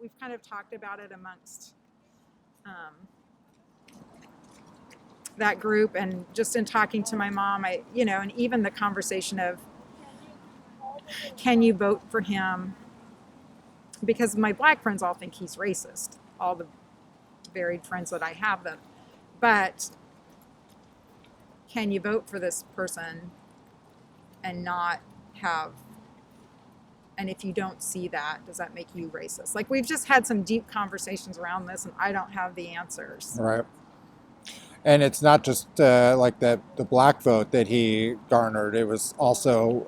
we've kind of talked about it amongst that group, and just in talking to my mom, and even the conversation of, can you vote for him? Because my black friends all think he's racist, all the varied friends that I have them. But can you vote for this person and not have, and if you don't see that, does that make you racist? Like, we've just had some deep conversations around this, and I don't have the answers. Right. And it's not just like the black vote that he garnered. It was also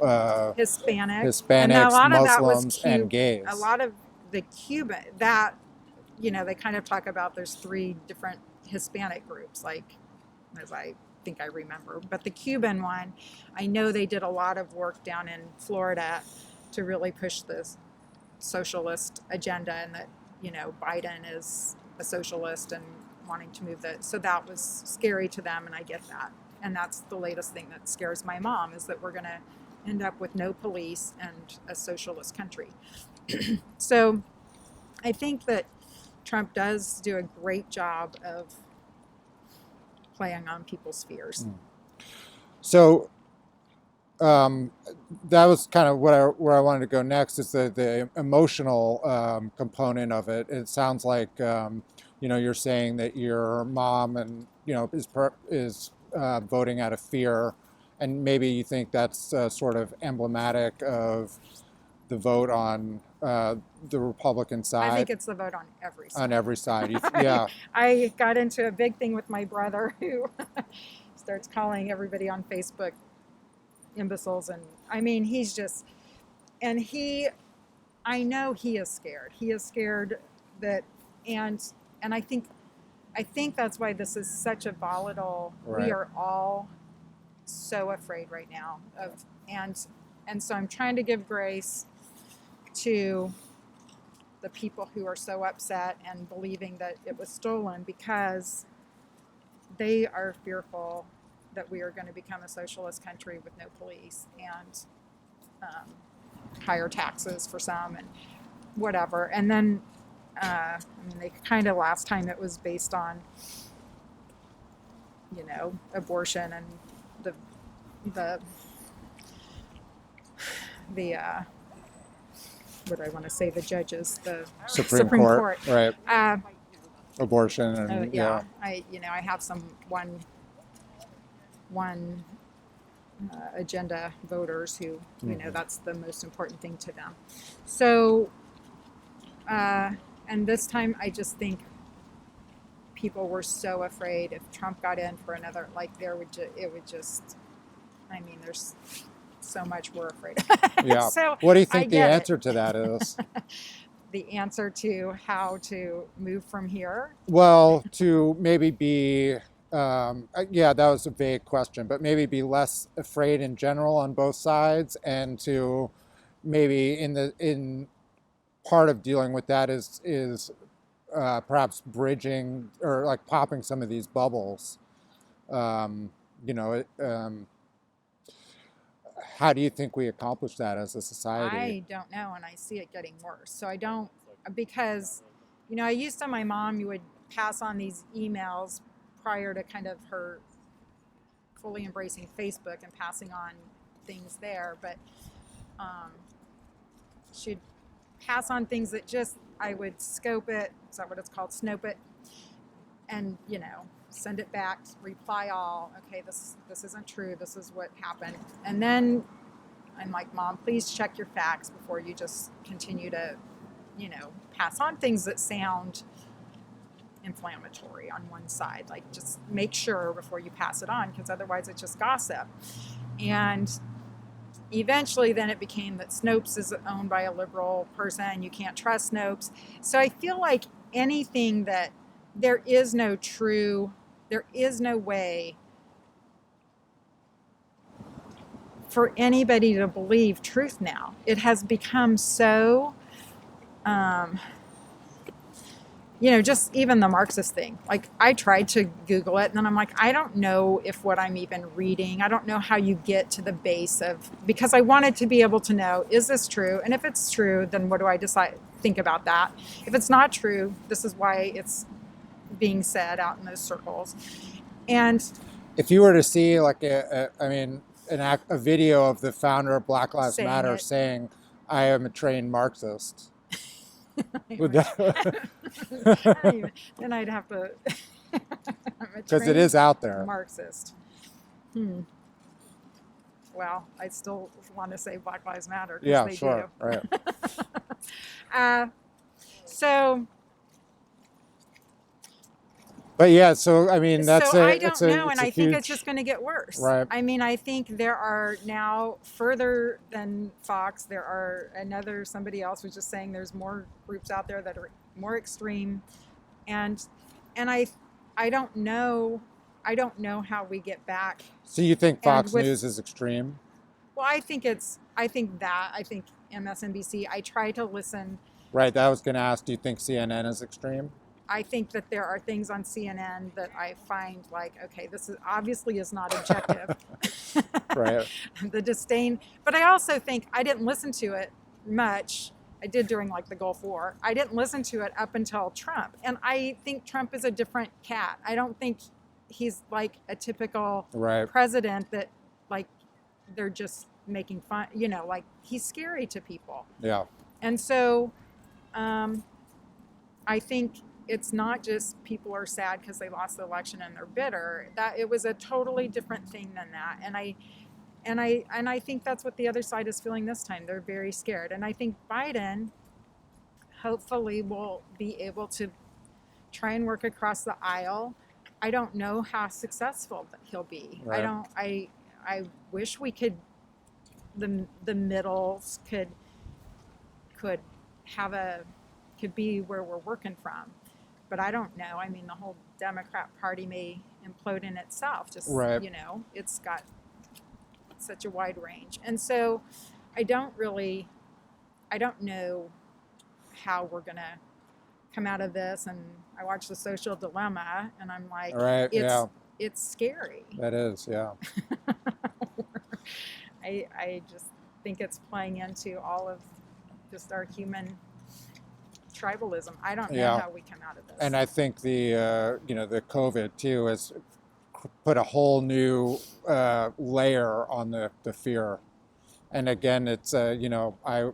Hispanics, Hispanics, Muslims, and gays. A lot of the Cuban, that, they kind of talk about there's 3 different Hispanic groups, like, as I think I remember. But the Cuban one, I know they did a lot of work down in Florida to really push this socialist agenda, and that, Biden is a socialist and wanting to move that. So that was scary to them, and I get that. And that's the latest thing that scares my mom, is that we're going to end up with no police and a socialist country. So I think that Trump does do a great job of playing on people's fears. So that was kind of where I wanted to go next, is the emotional component of it. It sounds like you're saying that your mom and is voting out of fear, and maybe you think that's sort of emblematic of the vote on the Republican side. I think it's the vote on every side. On every side, yeah. I got into a big thing with my brother, who starts calling everybody on Facebook imbeciles, and I mean, he's just, and I know he is scared. He is scared that, and I think that's why this is such a volatile. Right. We are all so afraid right now of, and so I'm trying to give grace to the people who are so upset and believing that it was stolen, because they are fearful that we are going to become a socialist country with no police and higher taxes for some and whatever. And then, they kind of, last time it was based on, abortion and the what do I want to say, the judges, the Supreme Court. Right. Abortion and yeah. I have one agenda voters who, that's the most important thing to them. So, and this time I just think people were so afraid if Trump got in for another, like, there's so much we're afraid of. Yeah. So what do you think the answer to that is? The answer to how to move from here? Well, to maybe be, that was a vague question, but maybe be less afraid in general on both sides, and to maybe in part of dealing with that is perhaps bridging or like popping some of these bubbles. How do you think we accomplish that as a society? I don't know, and I see it getting worse. So I don't, because, I used to, my mom, you would pass on these emails prior to kind of her fully embracing Facebook and passing on things there, but she'd pass on things that just, I would scope it, is that what it's called, snope it, and, send it back, reply all, okay, this isn't true, this is what happened. And then I'm like, Mom, please check your facts before you just continue to, pass on things that sound inflammatory on one side. Like, just make sure before you pass it on, because otherwise it's just gossip. And eventually then it became that Snopes is owned by a liberal person, you can't trust Snopes. So I feel like anything that there is no way for anybody to believe truth now. It has become so, just even the Marxist thing. Like, I tried to Google it, and then I'm like, I don't know if what I'm even reading, I don't know how you get to the base of, because I wanted to be able to know, is this true? And if it's true, then what do I decide? think about that. If it's not true, this is why it's being said out in those circles. And If you were to see like a video of the founder of Black Lives saying Matter it, saying, "I am a trained Marxist," would I that? don't even, then I'd have to. I'm a Because it trained is out there. Marxist. Well, I still want to say Black Lives Matter because Yeah, they sure, do. right. So But yeah, so I mean, So I it's don't know, and a I think it's huge, just going to get worse. right. I mean, I think there are now further than Fox. There are somebody else was just saying there's more groups out there that are more extreme, and I don't know. I don't know how we get back. So you think And Fox with News is extreme? well, I think MSNBC. I try to listen. Right. That I was going to ask. Do you think CNN is extreme? I think that there are things on CNN that I find like, okay, this is not objective. Right. The disdain. But I also think I didn't listen to it much. I did during like the Gulf War. I didn't listen to it up until Trump. And I think Trump is a different cat. I don't think he's like a typical Right. president that like they're just making fun, like he's scary to people. Yeah. And so I think it's not just people are sad because they lost the election and they're bitter. That it was a totally different thing than that. And I think that's what the other side is feeling this time. They're very scared. And I think Biden hopefully will be able to try and work across the aisle. I don't know how successful he'll be. Right. I wish we could the middles could be where we're working from. But I don't know. I mean, the whole Democrat Party may implode in itself. Just, right. It's got such a wide range. And so I don't know how we're going to come out of this. And I watched The Social Dilemma and I'm like, right. It's scary. That is, yeah. I just think it's playing into all of just our human tribalism. I don't know how we come out of this. And I think the the COVID too has put a whole new layer on the fear. And again, it's I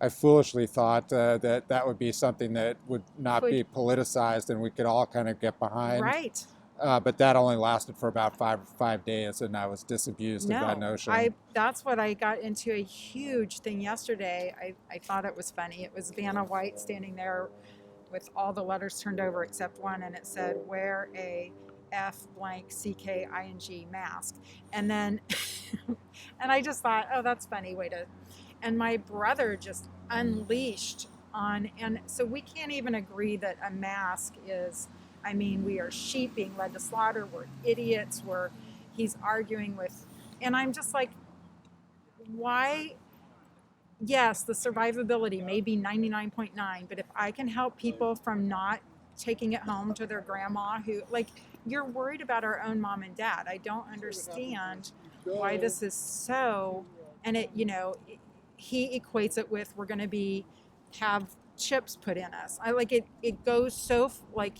foolishly thought that would be something that would not be politicized and we could all kind of get behind. Right. But that only lasted for about five days, and I was disabused of that notion. That's what I got into a huge thing yesterday. I thought it was funny. It was Vanna White standing there with all the letters turned over except one, and it said, wear a F blank CKING mask. And then, and I just thought, oh, that's funny way to, and my brother just unleashed on, and so we can't even agree that a mask is, I mean, we are sheep being led to slaughter. We're idiots. He's arguing with, and I'm just like, why? Yes, the survivability may be 99.9, but if I can help people from not taking it home to their grandma who, like, you're worried about our own mom and dad. I don't understand why this is so, and it, he equates it with we're going to have chips put in us. I like it. It goes so like.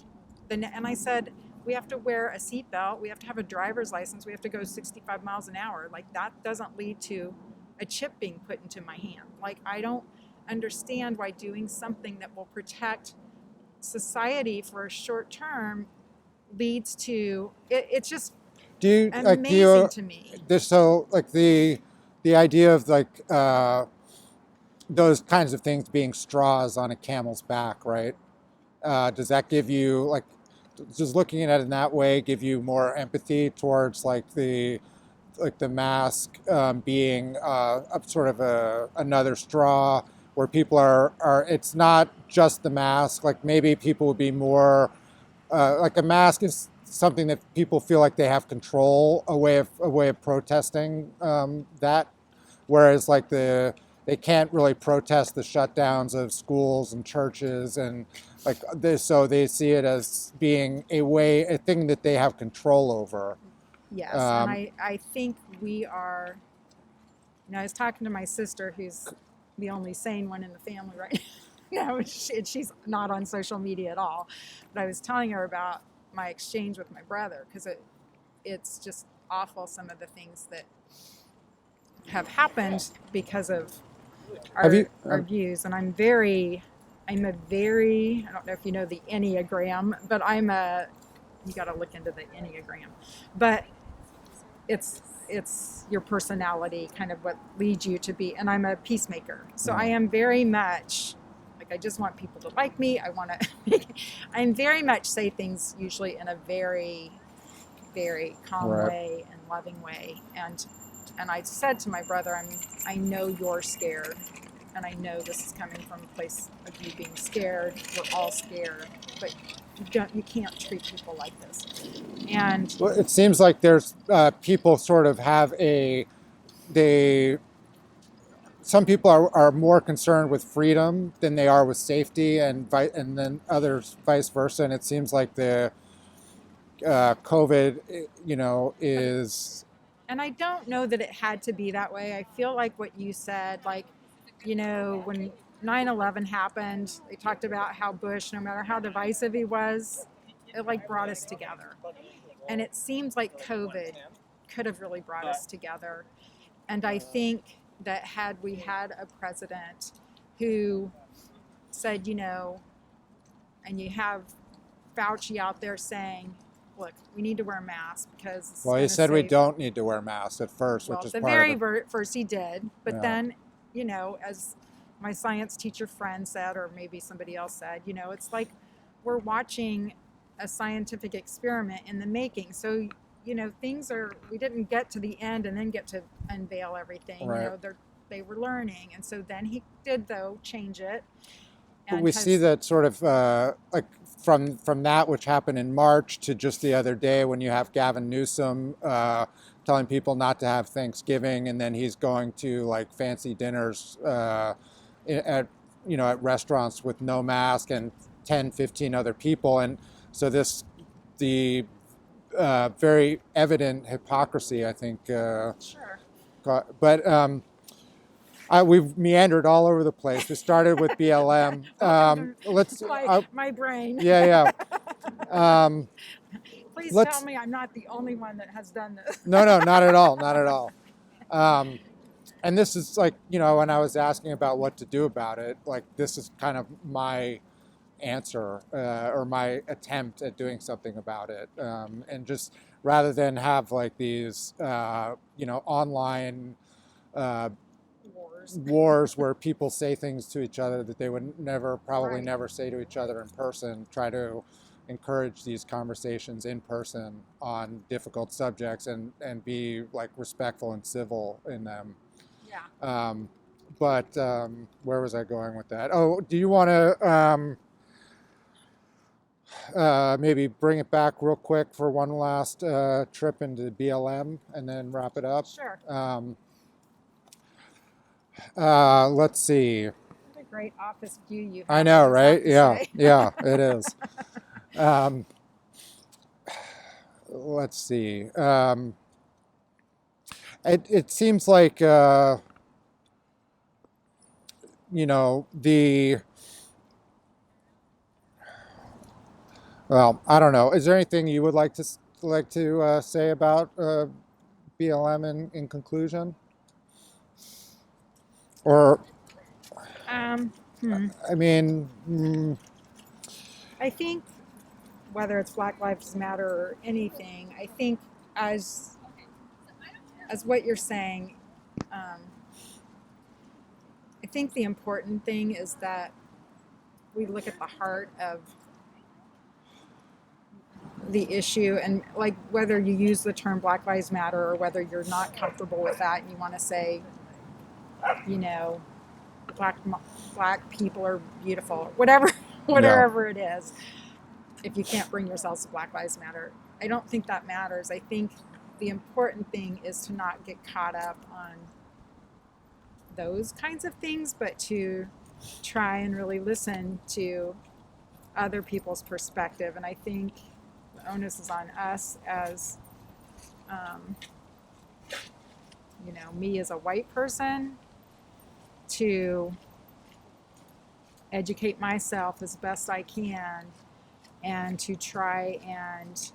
And I said, we have to wear a seatbelt. We have to have a driver's license. We have to go 65 miles an hour. Like that doesn't lead to a chip being put into my hand. Like I don't understand why doing something that will protect society for a short term leads to it. It's just amazing to me. So like the idea of like those kinds of things being straws on a camel's back, right? Does that give you, like, just looking at it in that way, give you more empathy towards like the mask being sort of another straw where people are it's not just the mask, like maybe people would be more like a mask is something that people feel like they have control, a way of protesting that, whereas like they can't really protest the shutdowns of schools and churches and like this, so they see it as being a thing that they have control over. Yes, and I think we are. I was talking to my sister, who's the only sane one in the family right now. No, she's not on social media at all. But I was telling her about my exchange with my brother because it's just awful, some of the things that have happened because of Have you? our views. And I'm a very, I don't know if you know the Enneagram, but you got to look into the Enneagram, but it's your personality, kind of what leads you to be. And I'm a peacemaker, so I am very much like, I just want people to like me. I want to. I'm very much say things usually in a very, very calm Right. way and loving way. And I said to my brother, I know you're scared, and I know this is coming from a place of you being scared. We're all scared, but you can't treat people like this. And Well, it seems like there's people sort of have some people are more concerned with freedom than they are with safety, and then others vice versa. And it seems like the COVID, is. And I don't know that it had to be that way. I feel like what you said, like, when 9/11 happened, they talked about how Bush, no matter how divisive he was, it like brought us together. And it seems like COVID could have really brought us together. And I think that had we had a president who said, and you have Fauci out there saying, look, we need to wear masks because it's Well, he said we don't need to wear masks at first, well, which is the part very of it. first he did, but Yeah. then, as my science teacher friend said, or maybe somebody else said, it's like we're watching a scientific experiment in the making. So, we didn't get to the end and then get to unveil everything. Right. They were learning, and so then he did change it. But we see that sort of like from that which happened in March to just the other day when you have Gavin Newsom telling people not to have Thanksgiving, and then he's going to like fancy dinners at restaurants with no mask and 10, 15 other people, and so the very evident hypocrisy, I think. Sure. But we've meandered all over the place. We started with BLM. Let's. My brain. Yeah. Please tell me I'm not the only one that has done this. No, not at all. Not at all. And this is like, when I was asking about what to do about it, like this is kind of my answer or my attempt at doing something about it. And just rather than have like these, online wars where people say things to each other that they would probably never say to each other in person, try to encourage these conversations in person on difficult subjects and be like respectful and civil in them. Yeah. But where was I going with that? Oh, do you want to maybe bring it back real quick for one last trip into BLM and then wrap it up? Sure. Let's see. What a great office view you have. I know, right? Yeah, it is. Let's see. It seems like well, I don't know. Is there anything you would like to say about BLM in conclusion? Or I mean, I think whether it's Black Lives Matter or anything, I think as what you're saying, I think the important thing is that we look at the heart of the issue, and like whether you use the term Black Lives Matter or whether you're not comfortable with that and you want to say, black people are beautiful, whatever it is. If you can't bring yourselves to Black Lives Matter, I don't think that matters. I think the important thing is to not get caught up on those kinds of things, but to try and really listen to other people's perspective. And I think the onus is on us as, me as a white person, to educate myself as best I can and to try and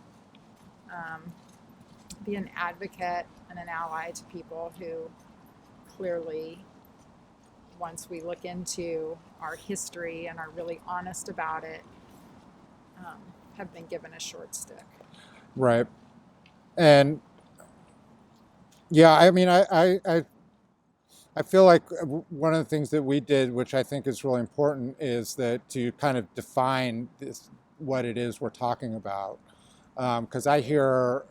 be an advocate and an ally to people who clearly, once we look into our history and are really honest about it, have been given a short stick. Right. And yeah, I mean, I feel like one of the things that we did, which I think is really important, is that to kind of define this, what it is we're talking about. Because I hear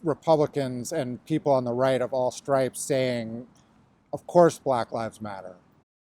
Republicans and people on the right of all stripes saying, of course Black Lives Matter.